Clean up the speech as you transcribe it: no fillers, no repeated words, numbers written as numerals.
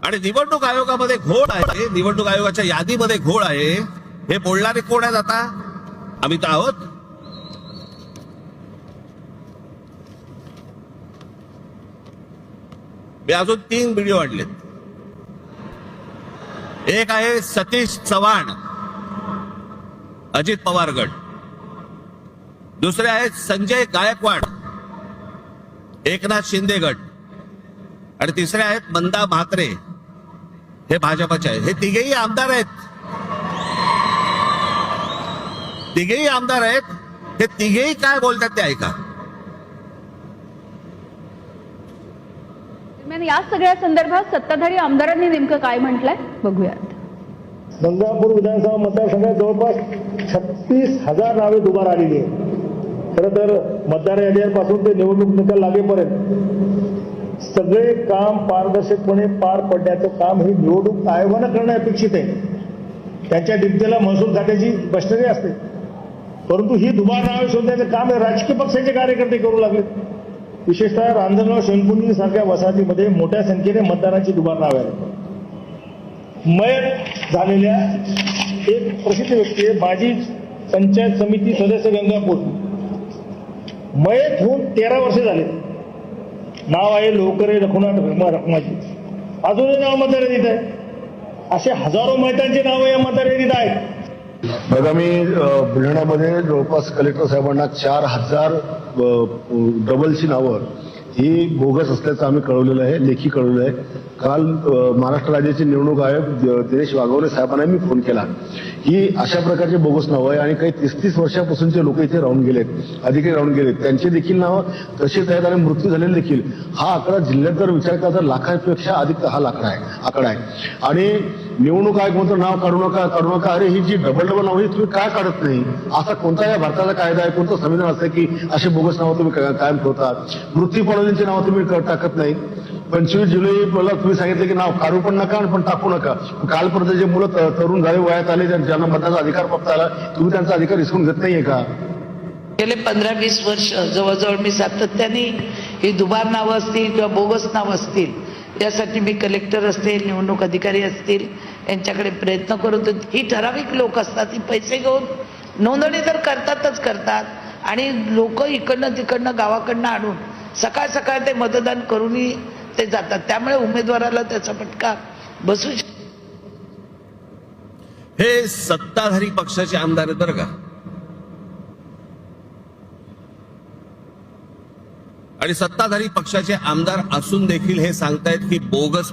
आणि निवडणूक आयोगामध्ये घोळ आहे, निवडणूक आयोगाच्या यादीमध्ये घोळ आहे, हे बोलणारे कोण आहेत आता? आम्ही तर आहोत. मी अजून 3 व्हिडिओ आणलेत. एक आहे सतीश चव्हाण, अजित पवार गट. दुसरे आहेत संजय गायकवाड, एकनाथ शिंदे गट. आणि तिसरे आहेत मंदा म्हात्रे, हे भाजपचे आहेत. हे तिघेही आमदार आहेत, तिघेही आमदार आहेत. हे तिघेही काय बोलतात ते ऐका. या सगळ्या संदर्भात सत्ताधारी आमदारांनी नेमकं काय म्हटलंय बघूयात. गंगापूर विधानसभा मतदारसंघात जवळपास 36,000 नावे दुबार आलेली आहेत. खरं तर मतदार यादीपासून ते निवडणूक निकाल लागेपर्यंत सगळे काम पारदर्शकपणे पार पडण्याचं काम हे निवडणूक आयोगानं करणं अपेक्षित आहे. त्यांच्या डिप्टीला महसूल खात्याची मशिनरी असते, परंतु ही दुबार नावे शोधण्याचं काम हे राजकीय पक्षाचे कार्यकर्ते करू लागले. विशेषतः रांजणगाव शेणकुंडी सारख्या वसाहतीमध्ये मोठ्या संख्येने मतदारांची दुबार नावे आहेत. मयत झालेल्या एक प्रसिद्ध व्यक्ती आहे, माजी पंचायत समिती सदस्य गंगापूर, मयत होऊन 13 वर्ष झाले. नाव आहे लोकरे रघुनाथ रखमाजी, अजूनही नाव मतदार यादीत आहे. असे हजारो मयतांची नावं या मतदार यादीत आहेत. आगामी बुलढाण्यामध्ये जवळपास कलेक्टर साहेबांना 4,000 डबलची नावं ही बोगस असल्याचं आम्ही कळवलेलं आहे, लेखी कळवलं आहे. काल महाराष्ट्र राज्याचे निवडणूक आयोग दिनेश वाघवणे साहेबांना मी फोन केला की अशा प्रकारचे बोगस नावं आहे आणि काही 30-30 वर्षापासूनचे लोक इथे राहून गेलेत, अधिकारी राहून गेलेत, त्यांचे देखील नावं तसेच आहेत आणि मृत्यू झालेले देखील. हा आकडा जिल्ह्यात जर विचार केला तर लाखापेक्षा अधिक हा आकडा आहे. आणि निवडणूक आयोग म्हणतो नाव काढू नका. अरे ही जी डबल नावं ही तुम्ही काय काढत नाही? असा कोणता या भारताचा कायदा आहे, कोणतं संविधान असतं की असे बोगस नावं तुम्ही कायम ठेवतात? मृत्यू पावलेल्यांची नावं तुम्ही टाकत नाही. 25 जुलैला तुम्ही सांगितलं की नाव काढू पण नका पण टाकू नका. कालपर्यंत जे मुलं तरुण झाले, वयात आले, ज्यांना मतदानाचा अधिकार प्राप्त आला, तुम्ही त्यांचा अधिकार हिसकून घेत नाहीये का? गेले 15-20 वर्ष जवळजवळ मी सातत्याने ही दुबार नावं असतील किंवा बोगस नावं असतील यासाठी मी कलेक्टर असतील, निवडणूक अधिकारी असतील यांच्याकडे प्रयत्न करतो. ही ठराविक लोक असतात, ही पैसे घेऊन नोंदणी तर करतात आणि लोक इकडनं तिकडनं गावाकडनं आणून सकाळ सकाळ ते मतदान करूनही ते जातात. त्यामुळे उमेदवाराला त्याचा फटका बसू शकतो. हे सत्ताधारी पक्षाचे आमदार आहेत बरं का. आणि सत्ताधारी पक्षाचे आमदार असून देखील हे सांगतायत की बोगस